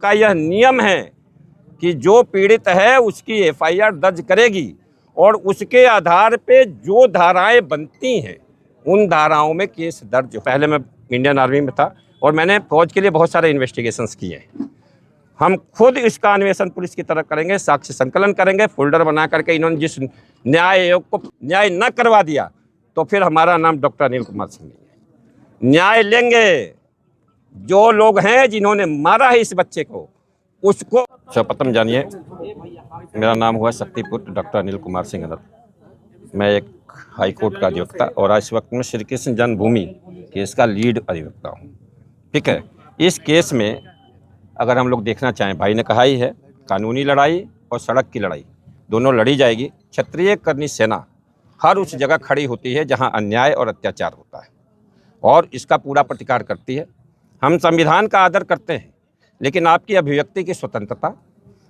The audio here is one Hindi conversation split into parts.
का यह नियम है कि जो पीड़ित है उसकी एफआईआर दर्ज करेगी और उसके आधार पे जो धाराएं बनती हैं उन धाराओं में केस दर्ज। पहले मैं इंडियन आर्मी में था और मैंने फौज के लिए बहुत सारे इन्वेस्टिगेशंस किए हैं। हम खुद इसका अन्वेषण पुलिस की तरफ करेंगे, साक्ष्य संकलन करेंगे, फोल्डर बना करके इन्होंने जिस न्याय आयोग को न्याय न करवा दिया तो फिर हमारा नाम डॉक्टर अनिल कुमार सिंह नहीं है। न्याय लेंगे। जो लोग हैं जिन्होंने मारा है इस बच्चे को उसको सर्वप्रथम जानिए, मेरा नाम हुआ शक्तिपुत्र डॉक्टर अनिल कुमार सिंह अनंत। मैं एक हाई कोर्ट का अधिवक्ता और इस वक्त में श्री कृष्ण जन्मभूमि केस का लीड अधिवक्ता हूँ। ठीक है, इस केस में अगर हम लोग देखना चाहें, भाई ने कहा ही है, कानूनी लड़ाई और सड़क की लड़ाई दोनों लड़ी जाएगी। क्षत्रिय करनी सेना हर उस जगह खड़ी होती है जहां अन्याय और अत्याचार होता है और इसका पूरा प्रतिकार करती है। हम संविधान का आदर करते हैं, लेकिन आपकी अभिव्यक्ति की स्वतंत्रता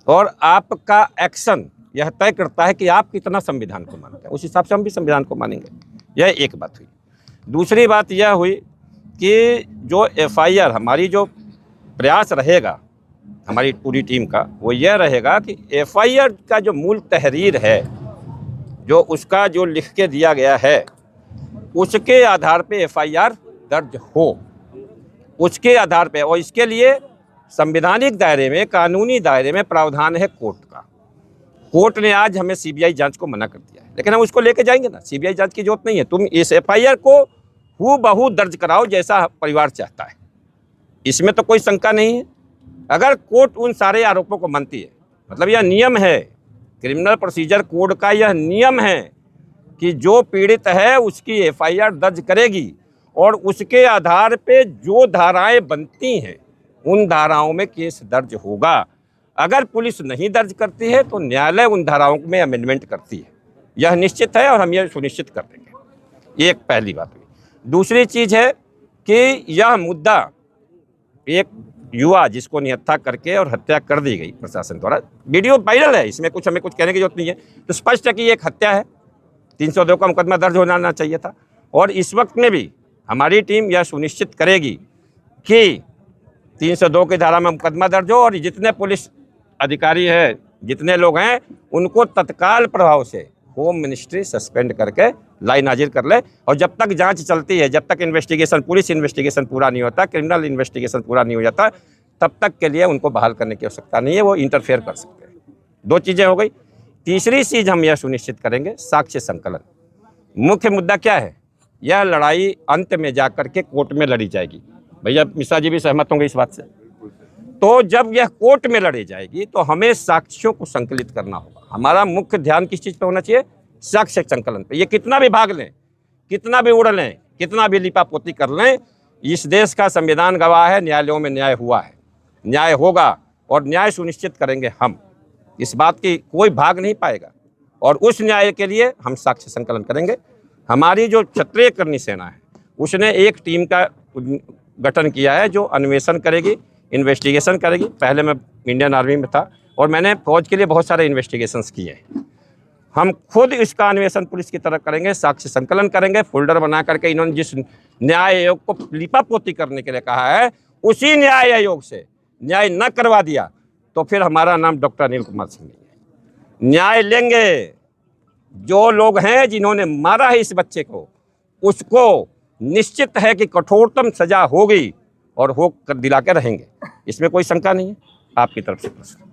और आपका एक्शन यह तय करता है कि आप कितना संविधान को मानते हैं। उस हिसाब से हम भी संविधान को मानेंगे। यह एक बात हुई। दूसरी बात यह हुई कि जो एफआईआर हमारी जो प्रयास रहेगा हमारी पूरी टीम का, वो यह रहेगा कि एफआईआर का जो मूल तहरीर है, जो उसका जो लिख के दिया गया है, उसके आधार पे एफआईआर दर्ज हो, उसके आधार पे। और इसके लिए संवैधानिक दायरे में, कानूनी दायरे में प्रावधान है कोर्ट का। कोर्ट ने आज हमें सीबीआई जांच को मना कर दिया है, लेकिन हम उसको लेके जाएंगे ना। सीबीआई जांच की जरूरत नहीं है। तुम इस एफआईआर को हूबहू दर्ज कराओ जैसा परिवार चाहता है, इसमें तो कोई शंका नहीं है। अगर कोर्ट उन सारे आरोपों को मानती है, मतलब यह नियम है, क्रिमिनल प्रोसीजर कोड का यह नियम है कि जो पीड़ित है उसकी एफआईआर दर्ज करेगी और उसके आधार पे जो धाराएं बनती हैं उन धाराओं में केस दर्ज होगा। अगर पुलिस नहीं दर्ज करती है तो न्यायालय उन धाराओं में अमेंडमेंट करती है। यह निश्चित है और हम यह सुनिश्चित कर देंगे। एक पहली बात हुई। दूसरी चीज़ है कि यह मुद्दा, एक युवा जिसको निहत्था करके और हत्या कर दी गई प्रशासन द्वारा, वीडियो वायरल है, इसमें कुछ हमें कुछ कहने की जरूरत नहीं है। तो स्पष्ट है कि ये एक हत्या है। 302 का मुकदमा दर्ज होना चाहिए था। और इस वक्त में भी हमारी टीम यह सुनिश्चित करेगी कि 302 की धारा में मुकदमा दर्ज हो और जितने पुलिस अधिकारी हैं, जितने लोग हैं, उनको तत्काल प्रभाव से होम मिनिस्ट्री सस्पेंड करके लाइन हाजिर कर ले। और जब तक जांच चलती है, जब तक इन्वेस्टिगेशन, पुलिस इन्वेस्टिगेशन पूरा नहीं होता, क्रिमिनल इन्वेस्टिगेशन पूरा नहीं हो जाता, तब तक के लिए उनको बहाल करने की आवश्यकता नहीं है। वो इंटरफेयर कर सकते हैं। 2 चीज़ें हो गई। तीसरी चीज़ हम यह सुनिश्चित करेंगे, साक्ष्य संकलन। मुख्य मुद्दा क्या है? यह लड़ाई अंत में जाकर के कोर्ट में लड़ी जाएगी। भैया मिश्रा जी भी सहमत होंगे इस बात से। तो जब यह कोर्ट में लड़ी जाएगी तो हमें साक्ष्यों को संकलित करना होगा। हमारा मुख्य ध्यान किस चीज़ पे होना चाहिए? साक्ष्य संकलन पे। ये कितना भी भाग लें, कितना भी उड़ लें, कितना भी लिपापोती कर लें, इस देश का संविधान गवाह है, न्यायालयों में न्याय हुआ है, न्याय होगा और न्याय सुनिश्चित करेंगे हम। इस बात की कोई भाग नहीं पाएगा और उस न्याय के लिए हम साक्ष्य संकलन करेंगे। हमारी जो क्षत्रिय करनी सेना है उसने एक टीम का गठन किया है जो अन्वेषण करेगी, इन्वेस्टिगेशन करेगी। पहले मैं इंडियन आर्मी में था और मैंने फौज के लिए बहुत सारे इन्वेस्टिगेशंस किए हैं। हम खुद इसका अन्वेषण पुलिस की तरफ करेंगे, साक्ष्य संकलन करेंगे, फोल्डर बना करके इन्होंने जिस न्याय आयोग को लिपापोती करने के लिए कहा है, उसी न्याय आयोग से न्याय न करवा दिया तो फिर हमारा नाम डॉक्टर अनिल कुमार सिंह नहीं है। न्याय लेंगे। जो लोग हैं जिन्होंने मारा है इस बच्चे को, उसको निश्चित है कि कठोरतम सजा होगी और हो कर दिला के रहेंगे। इसमें कोई शंका नहीं है। आपकी तरफ से प्रश्न।